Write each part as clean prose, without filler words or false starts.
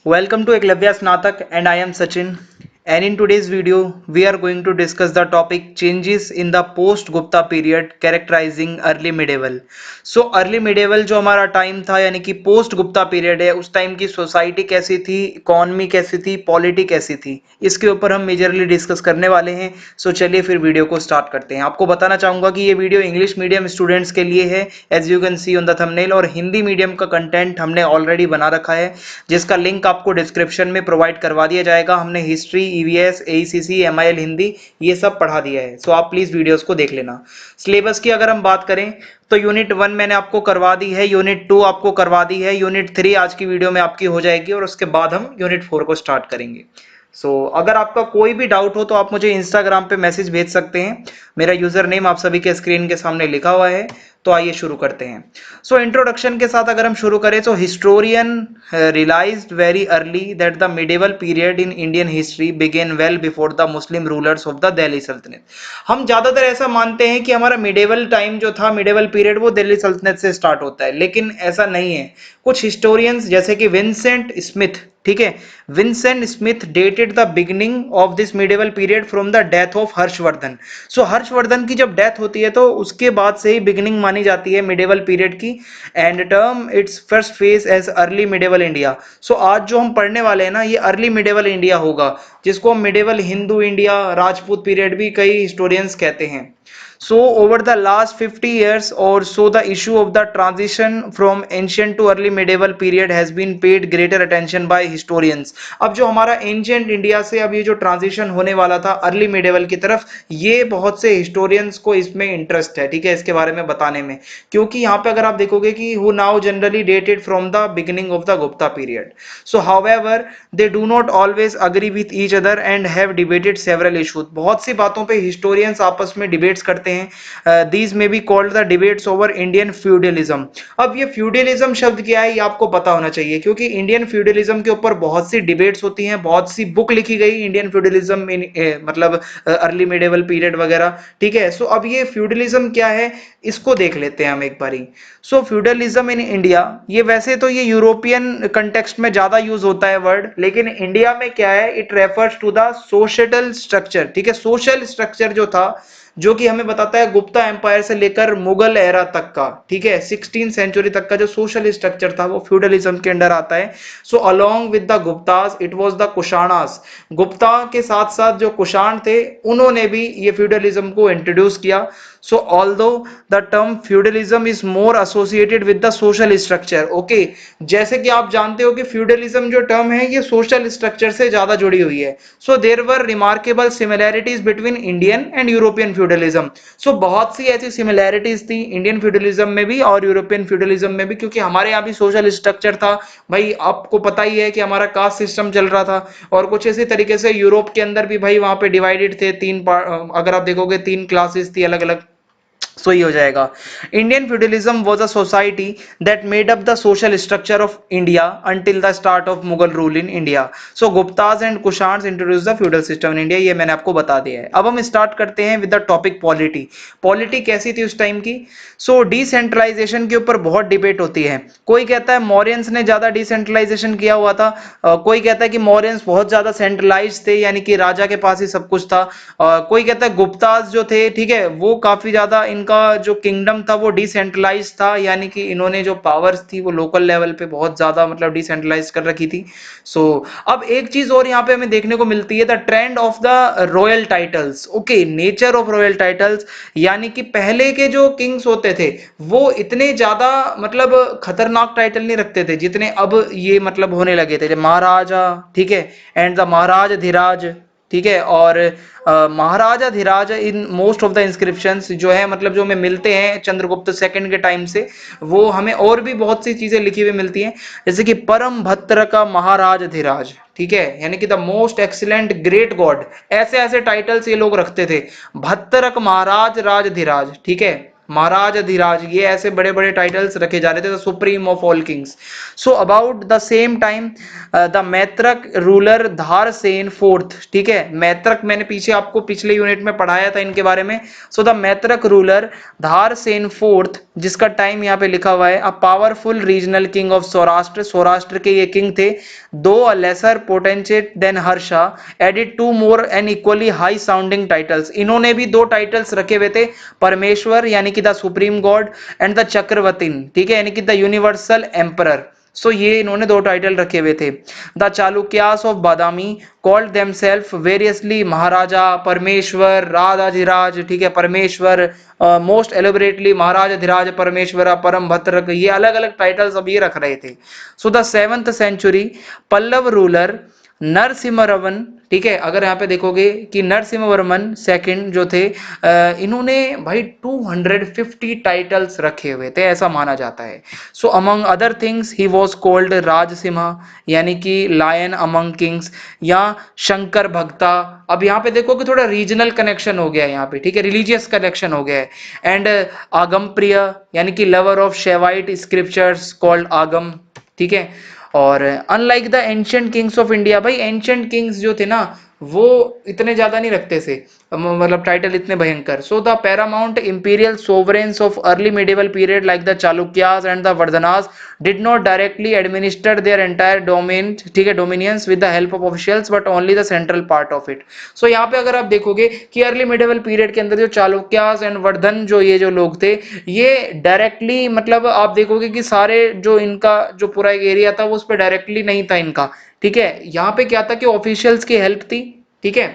Welcome to Eklavya Snatak and I am Sachin. And in today's video, we are going to discuss the topic changes in the post-Gupta period characterizing early medieval. So early medieval जो हमारा time था यानी कि post Gupta period है उस time की society कैसी थी, इकोनॉमी कैसी थी, पॉलिटी कैसी थी, इसके ऊपर हम मेजरली डिस्कस करने वाले हैं. सो चलिए फिर वीडियो को स्टार्ट करते हैं. आपको बताना चाहूंगा कि ये वीडियो इंग्लिश मीडियम स्टूडेंट्स के लिए है as you can see on the thumbnail, और हिंदी मीडियम का कंटेंट हमने ऑलरेडी बना रखा है जिसका लिंक आपको डिस्क्रिप्शन में प्रोवाइड करवा दिया जाएगा. हमने हिस्ट्री, ईवीएस, एईसीसी, एमआईएल हिंदी ये सब पढ़ा दिया है. सो आप प्लीज वीडियोस को देख लेना. सिलेबस की अगर हम बात करें तो यूनिट 1 मैंने आपको करवा दी है, यूनिट 2 आपको करवा दी है, यूनिट 3 आज की वीडियो में आपकी हो जाएगी और उसके बाद हम यूनिट 4 को स्टार्ट करेंगे. अगर आपका कोई भी डाउट हो तो आप मुझे इंस्टाग्राम पे मैसेज भेज सकते हैं. मेरा यूजर नेम आप सभी के स्क्रीन के सामने लिखा हुआ है. तो आइए शुरू करते हैं. इंट्रोडक्शन के साथ अगर हम शुरू करें तो historian realised very early that the medieval period in Indian history began well before the Muslim rulers of the Delhi Sultanat. हम ज्यादातर ऐसा मानते हैं कि हमारा मिडिवल टाइम जो था, मिडिवल पीरियड, वो दिल्ली सल्तनत से स्टार्ट होता है, लेकिन ऐसा नहीं है. कुछ हिस्टोरियंस जैसे कि विंसेंट स्मिथ, ठीक है, Vincent Smith dated the beginning of this medieval period from the death of Harshvardhan. Harshvardhan की जब डेथ होती है तो उसके बाद से ही बिगिनिंग मानी जाती है मिडिवल पीरियड की. And term its first phase as early medieval India. आज जो हम पढ़ने वाले हैं ना, ये अर्ली मिडिवल इंडिया होगा, जिसको हम medieval Hindu India, Rajput period भी कई हिस्टोरियंस कहते हैं. Over the last 50 years or so, the issue of the transition from ancient to early medieval period has been paid greater attention by historians. अब जो हमारा ancient इंडिया से अब ये जो ट्रांजिशन होने वाला था अर्ली मिडिवल की तरफ, ये बहुत से हिस्टोरियंस को इसमें इंटरेस्ट है, ठीक है, इसके बारे में बताने में. क्योंकि यहाँ पे अगर आप देखोगे कि who now generally dated from the beginning of the Gupta period. However, they do not always agree with each other and have debated several issues. बहुत सी बातों पे हिस्टोरियंस आपस में डिबेट्स करते हैं. दीज में be called the debates over Indian feudalism. अब ये फ्यूडलिज्म शब्द क्या है ये आपको पता होना चाहिए, क्योंकि इंडियन फ्यूडलिज्म के ऊपर बहुत सी डिबेट्स होती हैं, बहुत सी बुक लिखी गई इंडियन फ्यूडलिज्म इन मतलब अर्ली मिडिवल पीरियड वगैरह, ठीक है. अब ये फ्यूडलिज्म क्या है इसको देख लेते हैं हम एक बारी. फ्यूडलिज्म इन इंडिया, ये वैसे तो ये यूरोपियन कंटेक्स्ट में ज्यादा यूज होता है वर्ड, लेकिन इंडिया में क्या है, it refers to the social structure, ठीक है. सोशल स्ट्रक्चर जो था, जो कि हमें बताता है गुप्ता एम्पायर से लेकर मुगल एरा तक का, ठीक है, 16 सेंचुरी तक का जो सोशल स्ट्रक्चर था वो फ्यूडलिज्म के अंडर आता है. Along with the Guptas it was the Kushanas. Gupta के साथ साथ जो कुषाण थे उन्होंने भी ये फ्यूडलिज्म को इंट्रोड्यूस किया. although the term feudalism is more associated with the social structure, okay, जैसे कि आप जानते हो कि फ्यूडलिज्म जो टर्म है ये सोशल स्ट्रक्चर से ज्यादा जुड़ी हुई है. There were remarkable similarities between Indian and European feudalism. बहुत सी ऐसी सिमिलैरिटीज थी इंडियन फ्यूडलिज्म में भी और यूरोपियन फ्यूडलिज्म में भी, क्योंकि हमारे यहाँ भी सोशल स्ट्रक्चर था भाई, आपको पता ही है कि हमारा कास्ट सिस्टम चल रहा था, और कुछ इसी तरीके से यूरोप के अंदर भी भाई वहां पे डिवाइडेड थे, अगर आप देखोगे 3 क्लासेस थी अलग अलग. ये हो जाएगा. Indian feudalism was a society that made up the social structure of India until the start of Mughal rule in India. Guptas and Kushans introduce the feudal system in India. ये मैंने आपको बता दिया है. अब हम स्टार्ट करते हैं with the topic polity. Polity कैसी थी उस टाइम की. डिसेंट्रलाइजेशन के ऊपर बहुत डिबेट होती है. कोई कहता है मौर्यंस ने ज्यादा डिसेंट्रलाइजेशन किया हुआ था, कोई कहता है कि मौर्यंस बहुत ज्यादा सेंट्रलाइज थे, यानी कि राजा के पास ही सब कुछ था. कोई कहता है गुप्तास जो थे, ठीक है, वो काफी ज्यादा इनका जो किंगडम था वो डिसेंट्रलाइज था, यानी कि इन्होंने जो पावर्स थी वो लोकल लेवल पे बहुत ज्यादा मतलब डिसेंट्रलाइज कर रखी थी. अब एक चीज और यहाँ पे हमें देखने को मिलती है, the trend of the royal titles. Okay, nature of royal titles, यानी कि पहले के जो किंग्स होते थे वो इतने ज्यादा मतलब खतरनाक टाइटल नहीं रखते थे जितने अब ये मतलब होने लगे थे. महाराजा, ठीक है, एंड द महाराज धीराज, ठीक है, और Maharaja Dhiraj in most of the inscriptions जो है मतलब जो हमें मिलते हैं चंद्रगुप्त सेकंड के टाइम से, वो हमें और भी बहुत सी चीजें लिखी हुई मिलती हैं, जैसे कि परम भद्र का महाराज धीराज, ठीक है, यानी कि the most excellent great God. ऐसे ऐसे टाइटल्स ये लोग रखते थे. भद्रक महाराज राज धीराज, ठीक है. महाराज अधिराज, ये ऐसे बड़े बड़े टाइटल्स रखे जा रहे थे, the supreme of all kings. So about the same time the Maitraka ruler Dharasena fourth, ठीक है, मैत्रक मैंने पीछे आपको पिछले यूनिट में पढ़ाया था इनके बारे में। So the Maitraka ruler Dharasena fourth, जिसका टाइम यहाँ पे लिखा हुआ है, a powerful regional king of Saurashtra, Saurashtra के ये किंग थे, though a lesser potentate than Harsha, added two more and equally high sounding titles. इन्होंने भी दो टाइटल्स रखे हुए थे, परमेश्वर यानी कि the supreme god, and the Chakravartin, ठीक है, यानी कि द यूनिवर्सल एम्परर। सो ये इन्होंने दो टाइटल रखे हुए थे। The Chalukyas of Badami called themselves variously Maharaja, Parameshvara, Rajadhiraja, ठीक है, परमेश्वर, मोस्ट एलोबरेटली महाराज अधिराज, परमेश्वर, परम भद्रक, ये अलग अलग टाइटल्स अब ये रख रहे थे। So the 7th century Pallava ruler Narasimhavarman, ठीक है, अगर यहाँ पे देखोगे कि नरसिम्हवर्मन सेकंड जो थे, इन्होंने भाई 250 टाइटल्स रखे हुए थे, ऐसा माना जाता है। सो among other things he was called Rajasimha, यानी कि लायन अमंग किंग्स, या शंकर भक्ता। अब यहाँ पे देखो कि थोड़ा रीजनल कनेक्शन हो गया है यहाँ पे, ठीक है, रिलीजियस कनेक्शन हो गया है। एंड आगम प्रिय, यानी कि lover of Shaivite scriptures called आगम, ठीक है। और unlike the ancient Kings of India, भाई एंशियंट किंग्स जो थे ना वो इतने ज्यादा नहीं रखते थे, मतलब टाइटल इतने भयंकर। So the paramount imperial sovereigns of early medieval period like the Chalukyas and the Vardhanas did not directly administer their entire domain, ठीक है, dominions with the help of officials, but only the central part of it. So यहाँ पे अगर आप देखोगे कि early medieval period के अंदर जो चालुक्यास एंड वर्धन, जो ये जो लोग थे, ये डायरेक्टली, मतलब आप देखोगे कि सारे जो इनका जो पूरा एक एरिया था वो उस पर डायरेक्टली नहीं था इनका, ठीक है। यहाँ पे क्या था कि ऑफिशियल्स की हेल्प थी, ठीक है,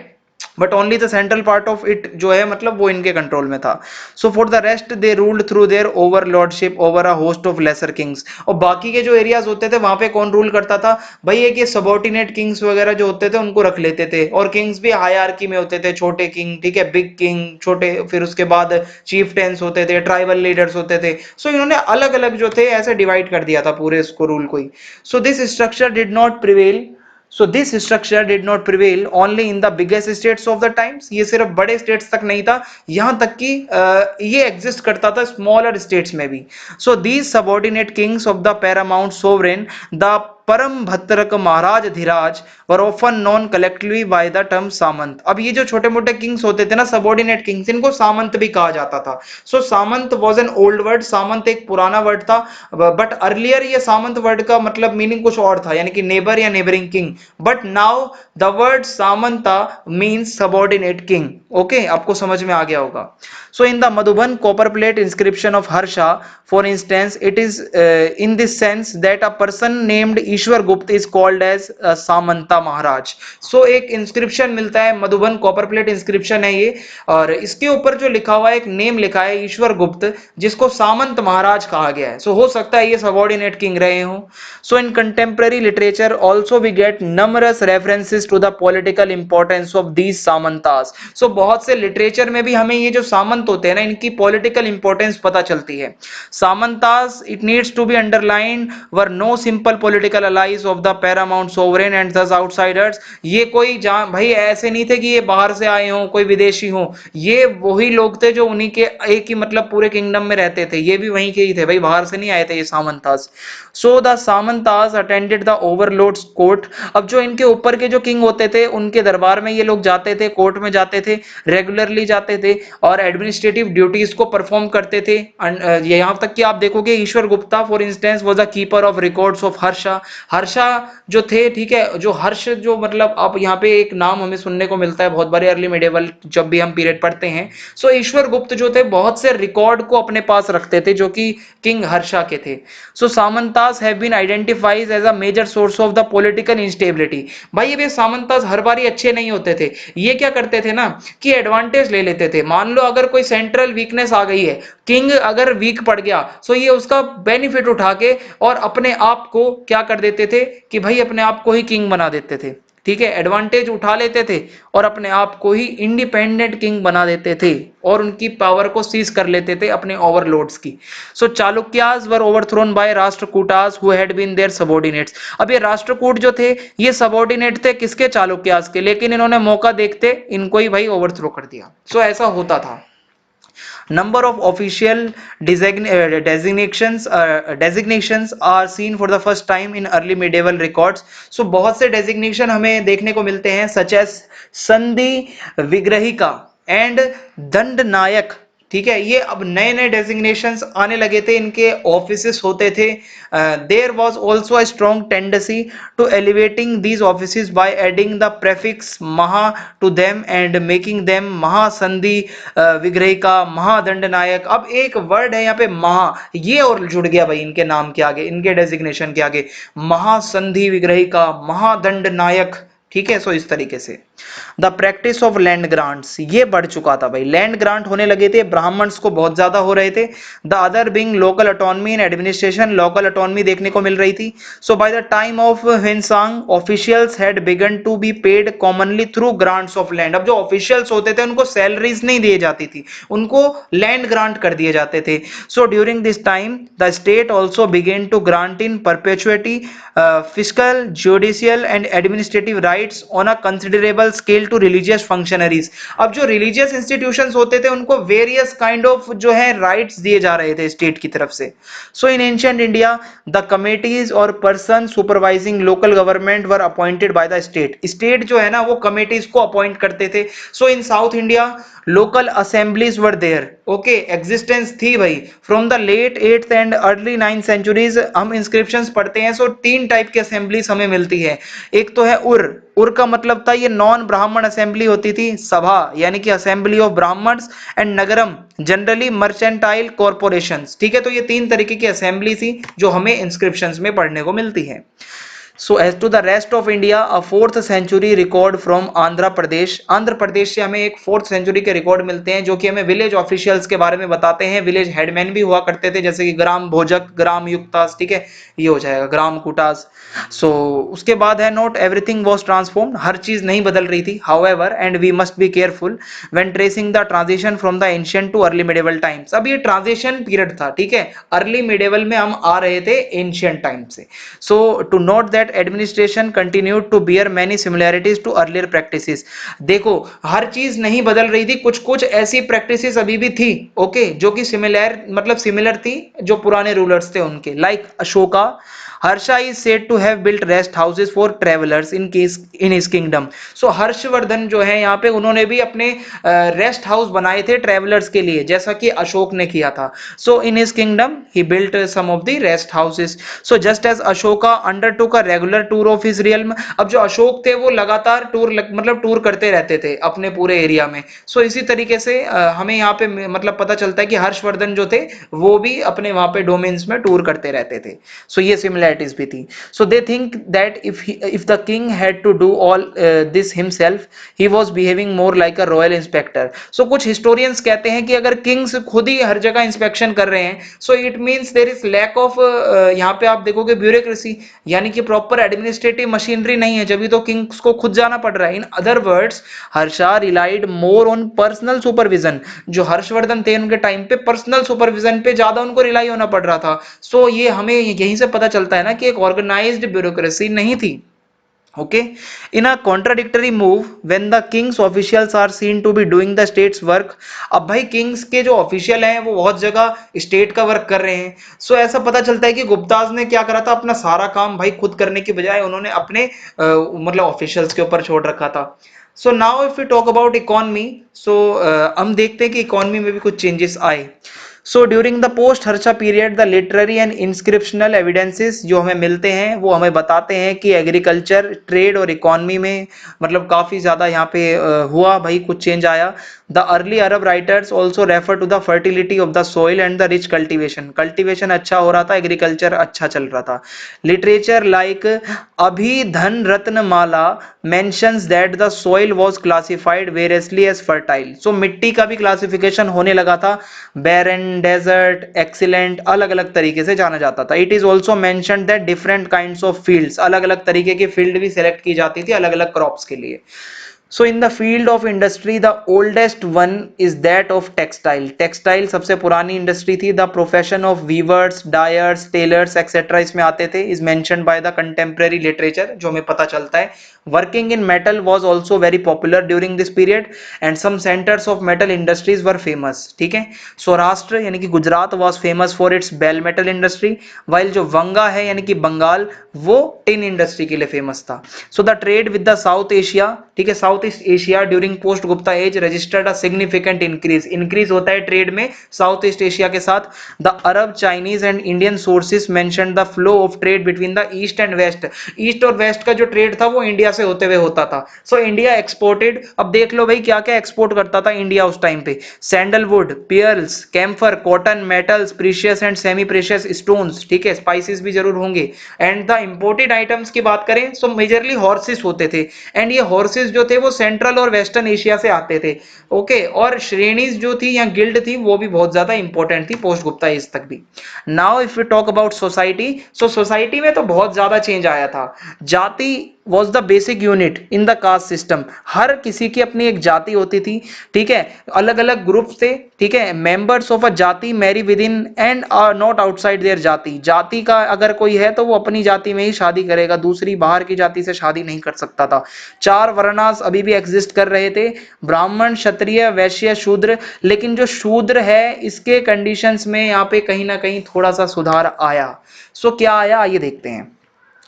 but only the central part of it जो है मतलब वो इनके कंट्रोल में था। So for the rest they ruled through their overlordship over a host of lesser kings. और बाकी के जो एरियाज होते थे वहां पे कौन रूल करता था, भाई एक ये सबॉर्डिनेट किंग्स वगैरह जो होते थे उनको रख लेते थे, और किंग्स भी हायरार्की में होते थे, छोटे किंग, ठीक है, बिग किंग, छोटे, फिर उसके बाद चीफटेंस होते थे, ट्राइबल लीडर्स होते थे। सो इन्होंने अलग अलग जो थे ऐसे डिवाइड कर दिया था पूरे इसको रूल को ही। So this structure did not prevail, so this structure did not prevail only in the biggest states of the times. ये सिर्फ बड़े स्टेट्स तक नहीं था, यहां तक कि ये एग्जिस्ट करता था स्मॉलर स्टेट्स में भी। So these subordinate kings of the paramount sovereign the Parama Bhadraka Maharaja Dhiraj were often known collectively by the term samanta. अब ये जो छोटे मोटे किंग्स होते थे ना, सबॉर्डिनेट किंग्स, इनको सामंत भी कहा जाता था। सो सामंत वाज एन ओल्ड वर्ड, सामंत एक पुराना वर्ड था, बट अर्लियर ये सामंत वर्ड का मतलब मीनिंग कुछ और था, यानी कि नेबर या neighbouring king, but now the word samanta means subordinate king. Okay, आपको समझ में आ गया होगा। So in the Madhuban copper plate inscription of Harsha for instance it is in this sense that a person named Ishvara Gupta is called as samanta Maharaja. So एक inscription मिलता है, Madhuban copper plate inscription है ये, और इसके ऊपर जो लिखा हुआ है, एक नेम लिखा है ईश्वर गुप्त, जिसको सामंत महाराज कहा गया है। सो हो सकता है ये सबॉर्डिनेट किंग रहे हो। So in contemporary literature also we get numerous references to the political importance of these samantas. So बहुत से लिटरेचर में भी हमें ये जो सामंत होते हैं ना, इनकी पॉलिटिकल इंपॉर्टेंस पता चलती है। Samantas, it needs to be underline, were no simple political allies of the paramount sovereign and thus outsiders. ये कोई भाई ऐसे नहीं थे कि ये बाहर से आए हों, कोई विदेशी हो, ये वही लोग थे जो उन्हीं के एक ही मतलब पूरे किंगडम में रहते थे, ये भी वहीं के ही थे भाई, बाहर से नहीं आए थे ये samantas. So the samantas attended the overlords court. अब जो इनके ऊपर के जो किंग होते थे उनके दरबार में ये लोग जाते थे, कोर्ट में जाते थे, रेगुलरली जाते थे, और एडमिनिस्ट्रेटिव ड्यूटीज को परफॉर्म करते थे। यहाँ तक कि आप देखोगे Ishvara Gupta for instance was a keeper of records of Harsha. Harsha जो थे, ठीक है, जो हर्ष जो मतलब आप यहाँ पे एक नाम हमें सुनने को मिलता है बहुत बारे अर्ली मिडिवल जब भी हम पीरियड पढ़ते हैं। सो ईश्वर गुप्त जो थे बहुत से रिकॉर्ड को अपने पास रखते थे जो कि किंग हर्षा के थे। So samantas have been identified as a major source of the political instability. भाई ये सामंतास हर बारी अच्छे नहीं होते थे, ये क्या करते थे ना कि एडवांटेज ले लेते थे। मान लो अगर कोई सेंट्रल वीकनेस आ गई है, किंग अगर वीक पड़ गया, सो ये उसका बेनिफिट उठा के और अपने आप को क्या कर देते थे कि भाई अपने आप को ही किंग बना देते थे, ठीक है, एडवांटेज उठा लेते थे और अपने आप को ही इंडिपेंडेंट किंग बना देते थे और उनकी पावर को सीज कर लेते थे अपने ओवरलॉर्ड्स की। So Chalukyas were overthrown by Rashtrakutas who had been their subordinates. अब ये राष्ट्रकूट जो थे ये सबऑर्डिनेट थे किसके, चालुक्यास के, लेकिन इन्होंने मौका देखते इनको ही भाई ओवरथ्रो कर दिया। सो ऐसा होता था। Number of official designations are seen for the first time in early medieval records. So बहुत से designation हमें देखने को मिलते हैं such as संधि विग्रहिका एंड दंडनायक। ठीक है, ये अब नए नए डेजिग्नेशंस आने लगे थे, इनके ऑफिसेस होते थे। There was also a strong tendency to elevating these offices by adding the prefix maha to them and making them mahasandhi vigrahika mahadandanayaka. अब एक वर्ड है यहाँ पे महा, ये और जुड़ गया भाई इनके नाम के आगे, इनके डेजिग्नेशन के आगे, महासंधि विग्रहिका महादंडनायक। ठीक है, सो इस तरीके से the practice of land grants ये बढ़ चुका था भाई, लैंड ग्रांट होने लगे थे, ब्राह्मण्स को बहुत ज्यादा हो रहे थे। The other being local autonomy in administration, local autonomy देखने को मिल रही थी। So by the time of Hiuen Tsang officials had begun to be paid commonly through grants of land. अब जो ऑफिशियल्स होते थे उनको सैलरीज नहीं दी जाती थी, उनको लैंड ग्रांट कर दिए जाते थे। So during this time the state also began to grant in perpetuity fiscal judicial and administrative rights on a considerable scale to religious functionaries. अब जो रिलीजियस इंस्टीट्यूशंस होते थे उनको वेरियस काइंड ऑफ जो है राइट्स दिए जा रहे थे स्टेट की तरफ से। So in ancient India the committees और person supervising local government were appointed by the state. State जो है ना वो कमिटीज को अपॉइंट करते थे। So in South India local assemblies were there, okay, existence थी भाई from the late 8th and early 9th centuries. हम इंस्क्रिप्शंस पढ़ते हैं, सो तीन टाइप की असेंबलीज हमें मिलती है। एक तो है उर का मतलब था ये नॉन ब्राह्मण असेंबली होती थी, सभा यानी कि assembly of Brahmans, and nagaram generally mercantile corporations. ठीक है, तो ये तीन तरीके की असेंबली थी जो हमें इंस्क्रिप्शंस में पढ़ने को मिलती है। So as to the rest of India, a 4th century record from Andhra Pradesh, Andhra Pradesh से हमें एक 4th सेंचुरी के रिकॉर्ड मिलते हैं जो कि हमें विलेज ऑफिशियल्स के बारे में बताते हैं। विलेज हेडमैन भी हुआ करते थे, जैसे कि ग्राम भोजक, ग्राम युक्तास, ठीक है, ये हो जाएगा ग्राम कुटास। सो उसके बाद है नोट एवरीथिंग वाज ट्रांसफॉर्म्ड, हर चीज नहीं बदल रही थी। However and we must be careful when tracing the transition from the ancient to early medieval times. अब ये ट्रांजिशन पीरियड था, ठीक है, अर्ली मिडिवल में हम आ रहे थे एंशिएंट टाइम से। So to note that administration continued to bear many similarities to earlier practices. देखो हर चीज नहीं बदल रही थी, कुछ कुछ ऐसी प्रैक्टिसेस अभी भी थी, ओके, जो कि सिमिलर थी जो पुराने रूलर्स थे उनके, like Ashoka. Harsha is said to have built rest houses for travelers in his kingdom. So Harshvardhan जो है यहाँ पे उन्होंने भी अपने रेस्ट हाउस बनाए थे ट्रेवलर्स के लिए, जैसा कि अशोक ने किया था। So in his kingdom he built some of the rest houses. So just as Ashoka undertook a regular tour of his realm, अब जो अशोक थे वो लगातार टूर करते रहते थे अपने पूरे एरिया में। So इसी तरीके से हमें यहाँ पे पता चलता है कि हर्षवर्धन जो थे वो भी अपने वहां पे डोमेन्स में टूर करते रहते थे। So ये similarities भी थी। So they think that if the king had to do all this himself, he was behaving more like a royal inspector. So कुछ historians कहते हैं कि अगर किंग्स खुद ही हर जगह इंस्पेक्शन कर रहे हैं, so it means there is lack of यहाँ पे आप देखोगे ब्यूरोक्रेसी, यानी कि प्रॉपर एडमिनिस्ट्रेटिव मशीनरी नहीं है, जब तो किंग्स को खुद जाना पड़ रहा है। In other words Harsha relied more on personal supervision. जो हर्षवर्धन थे उनके टाइम पे पर्सनल सुपरविजन पे ज्यादा उनको रिलाई होना पड़ रहा था। सो ये हमें यहीं से पता चलता है ना कि एक ऑर्गेनाइज्ड ब्यूरोक्रेसी नहीं थी। okay, in a contradictory move when the king's officials are seen to be doing the state's work। अब भाई किंग्स के जो ऑफिशियल हैं वो बहुत जगह स्टेट का वर्क कर रहे हैं। सो ऐसा पता चलता है कि गुप्ताज ने क्या करा था, अपना सारा काम भाई खुद करने की बजाय उन्होंने अपने ऑफिशियल्स के ऊपर छोड़ रखा था। So now if you talk about economy, so हम देखते हैं कि इकोनॉमी में भी कुछ चेंजेस आए। So during the post Harsha period the literary and inscriptional evidences जो हमें मिलते हैं वो हमें बताते हैं कि एग्रीकल्चर, ट्रेड और इकोनॉमी में काफी ज्यादा यहाँ पे हुआ भाई, कुछ चेंज आया। The early Arab writers also refer to the fertility of the soil and the rich cultivation अच्छा हो रहा था, एग्रीकल्चर अच्छा चल रहा था। Literature like Abhidhana Ratnamala mentions that the soil was classified variously as fertile. So मिट्टी का भी क्लासिफिकेशन होने लगा था, बैरन, डेजर्ट, एक्सीलेंट, अलग अलग तरीके से जाना जाता था। It is also mentioned that different kinds of fields, अलग अलग तरीके की फील्ड भी सिलेक्ट की जाती थी अलग अलग क्रॉप्स के लिए। So in the field of industry the oldest one is that of textile. Textile सबसे पुरानी इंडस्ट्री थी। The profession of weavers, dyers, tailors etcetera इसमें आते थे, is mentioned by the contemporary literature, जो हमें पता चलता है। Working in metal was also very popular during this period and some centres of metal industries were famous. ठीक है, सौराष्ट्र यानी कि Gujarat was famous for its bell metal industry, while जो वंगा है यानी कि बंगाल, वो टिन इंडस्ट्री के लिए फेमस था। So the trade with the South Asia, ठीक है, South East Asia during post Gupta age registered a significant increase. Increase होता है ट्रेड में साउथ ईस्ट एशिया के साथ। The Arab, Chinese and Indian sources mention the flow of trade between the East and West. East और West का जो trade था वो इंडिया से होते हुए होता था। सो इंडिया एक्सपोर्टेड, अब देख लो भाई क्या क्या एक्सपोर्ट करता था इंडिया उस टाइम पे। Sandalwood, pearls, camphor, cotton, metals, precious and semi precious stones, ठीक है, स्पाइसेस भी जरूर होंगे। एंड द इंपोर्टेड आइटम्स की बात करें तो मेजरली हॉर्सेस होते थे, एंड ये हॉर्सेस जो थे वो सेंट्रल और वेस्टर्न एशिया से आते थे। ओके, और श्रेणीज जो थी या गिल्ड थी वो भी बहुत ज्यादा इंपॉर्टेंट थी पोस्ट गुप्ता एज तक भी। Now if you talk about society, so society में तो बहुत ज्यादा चेंज आया था। Jati was the basic unit in the caste system. हर किसी की अपनी एक जाति होती थी, ठीक है, अलग अलग ग्रुप थे, ठीक है। Members of a jati marry within and are not outside their jati. जाति का अगर कोई है तो वो अपनी जाति में ही शादी करेगा, दूसरी बाहर की जाति से शादी नहीं कर सकता था। चार वर्णास अभी भी एग्जिस्ट कर रहे थे, ब्राह्मण, क्षत्रिय, वैश्य, शूद्र। लेकिन जो शूद्र है इसके कंडीशंस में यहाँ पे कहीं ना कहीं थोड़ा सा सुधार आया। सो क्या आया आइए देखते हैं।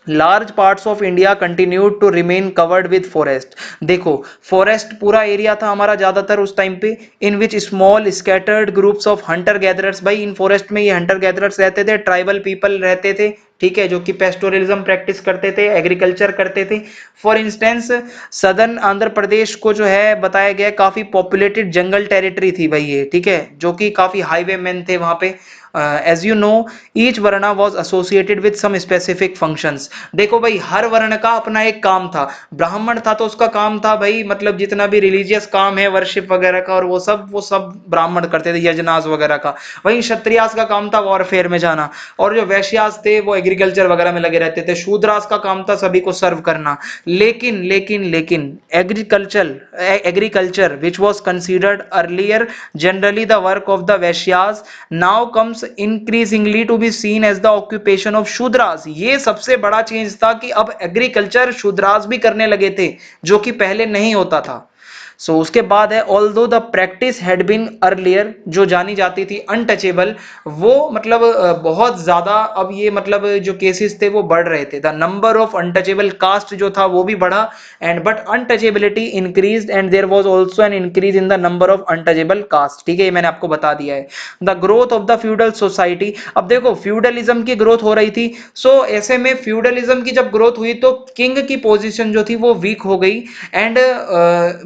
Large parts of India continued to remain covered with forest. देखो, फॉरेस्ट पूरा एरिया था हमारा ज्यादातर उस टाइम पे, in which small scattered groups of hunter gatherers. भाई इन फॉरेस्ट में ये हंटर गैदरर्स रहते थे, ट्राइबल पीपल रहते थे, ठीक है, जो कि पेस्टोरलिज्म प्रैक्टिस करते थे, एग्रीकल्चर करते थे। For instance southern Andhra Pradesh को जो है बताया गया काफी पॉपुलेटेड जंगल टेरिटरी थी भाई ये, ठीक है, जो कि काफी हाईवे मैन थे वहां पे। As you know each varna was associated with some specific functions. देखो भाई हर वर्ण का अपना एक काम था। ब्राह्मण था तो उसका काम था भाई मतलब जितना भी रिलीजियस काम है वर्शिप वगैरह का और वो सब ब्राह्मण करते थे, यजनास वगैरह का। वहीं क्षत्रियास का काम था वॉरफेयर में जाना, और जो वैश्यास थे वो एग्रीकल्चर वगैरह में लगे रहते थे। शूद्रास का काम था सभी को सर्व करना। लेकिन लेकिन लेकिन agriculture which was considered earlier generally the work of the Vaishyas now comes increasingly to be seen as the occupation of Shudras. ये सबसे बड़ा चेंज था कि अब एग्रीकल्चर शूद्रास भी करने लगे थे, जो कि पहले नहीं होता था। सो उसके बाद है although the practice had been earlier, जो जानी जाती थी अनटचेबल, वो मतलब बहुत ज्यादा अब ये मतलब जो केसेस थे वो बढ़ रहे थे। The number of untouchable caste जो था वो भी बढ़ा, and but untouchability increase and there was also an increase in the number of untouchable caste. ठीक है, ये मैंने आपको बता दिया है। The growth of the feudal society, अब देखो फ्यूडलिज्म की ग्रोथ हो रही थी। सो ऐसे में फ्यूडलिज्म की जब ग्रोथ हुई तो किंग की पोजीशन जो थी वो वीक हो गई, एंड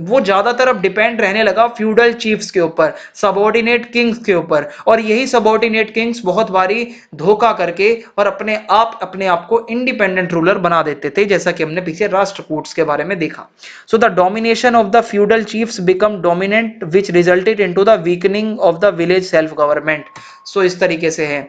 वो ज्यादातर अब डिपेंड रहने लगा फ्यूडल चीफ्स के ऊपर, सबऑर्डिनेट किंग्स के ऊपर। और यही सबऑर्डिनेट किंग्स बहुत बारी धोखा करके और अपने आप को इंडिपेंडेंट रूलर बना देते थे, जैसा कि हमने पीछे राष्ट्रकूट्स के बारे में देखा। So the domination of the feudal chiefs become dominant which resulted into the weakening of the village self government. So इस तरीके से है।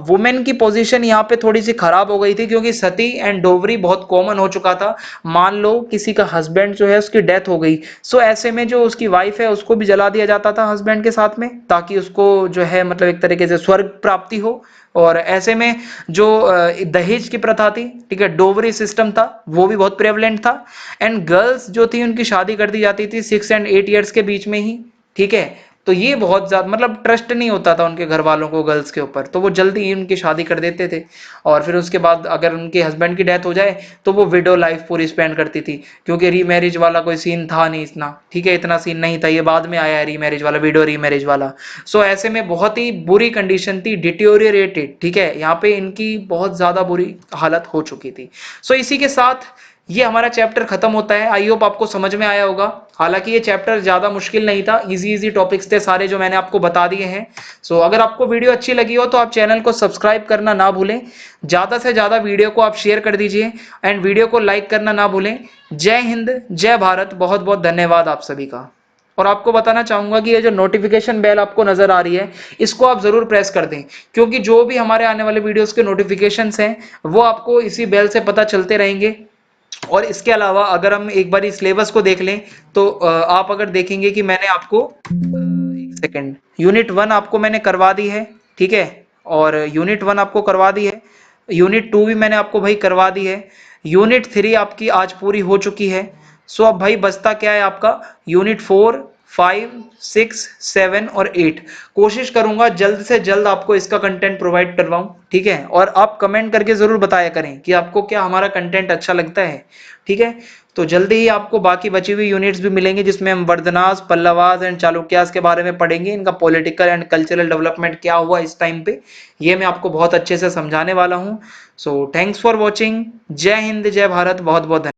वुमेन की पोजीशन यहाँ पे थोड़ी सी खराब हो गई थी, क्योंकि सती एंड डोवरी बहुत कॉमन हो चुका था। मान लो किसी का हस्बैंड जो है उसकी डेथ हो गई, सो ऐसे में जो उसकी वाइफ है उसको भी जला दिया जाता था हस्बैंड के साथ में, ताकि उसको जो है मतलब एक तरीके से स्वर्ग प्राप्ति हो। और ऐसे में जो दहेज की प्रथा थी, ठीक है, डोवरी सिस्टम था, वो भी बहुत प्रेवलेंट था। एंड गर्ल्स जो थी उनकी शादी कर दी जाती थी 6 and 8 ईयर्स के बीच में ही, ठीक है। तो ये बहुत ज्यादा मतलब ट्रस्ट नहीं होता था उनके घर वालों को गर्ल्स के ऊपर, तो वो जल्दी ही उनकी शादी कर देते थे। और फिर उसके बाद अगर उनके हस्बैंड की डेथ हो जाए तो वो विडो लाइफ पूरी स्पेंड करती थी, क्योंकि रीमैरिज वाला कोई सीन था नहीं इतना, ठीक है, इतना सीन नहीं था, ये बाद में आया है रीमैरिज वाला, विडो रीमैरिज वाला। सो ऐसे में बहुत ही बुरी कंडीशन थी, डिटोरिएटेड, ठीक है, यहाँ पे इनकी बहुत ज्यादा बुरी हालत हो चुकी थी। सो इसी के साथ ये हमारा चैप्टर खत्म होता है। आई होप आपको समझ में आया होगा। हालांकि ये चैप्टर ज्यादा मुश्किल नहीं था, इजी टॉपिक्स थे सारे जो मैंने आपको बता दिए हैं। सो अगर आपको वीडियो अच्छी लगी हो तो आप चैनल को सब्सक्राइब करना ना भूलें, ज्यादा से ज्यादा वीडियो को आप शेयर कर दीजिए, एंड वीडियो को लाइक करना ना भूलें। जय हिंद, जय भारत, बहुत बहुत धन्यवाद आप सभी का। और आपको बताना चाहूंगा कि ये जो नोटिफिकेशन बेल आपको नजर आ रही है इसको आप जरूर प्रेस कर दें, क्योंकि जो भी हमारे आने वाले वीडियोस के नोटिफिकेशंस हैं वो आपको इसी बेल से पता चलते रहेंगे। और इसके अलावा अगर हम एक बार सिलेबस को देख लें तो आप अगर देखेंगे कि मैंने आपको एक सेकेंड, यूनिट 1 आपको मैंने करवा दी है, ठीक है, और यूनिट 1 आपको करवा दी है, यूनिट 2 भी मैंने आपको भाई करवा दी है, यूनिट 3 आपकी आज पूरी हो चुकी है। सो अब भाई बचता क्या है आपका, यूनिट 4, 5, 6, 7 और 8। कोशिश करूंगा जल्द से जल्द आपको इसका कंटेंट प्रोवाइड करवाऊं, ठीक है, और आप कमेंट करके जरूर बताया करें कि आपको क्या हमारा कंटेंट अच्छा लगता है, ठीक है। तो जल्दी ही आपको बाकी बची हुई यूनिट्स भी मिलेंगे जिसमें हम वर्धनास, पल्लवास एंड चालुक्यास के बारे में पढ़ेंगे, इनका पॉलिटिकल एंड कल्चरल डेवलपमेंट क्या हुआ इस टाइम पे, ये मैं आपको बहुत अच्छे से समझाने वाला हूँ। सो थैंक्स फॉर वॉचिंग, जय हिंद जय भारत, बहुत बहुत धन्यवाद।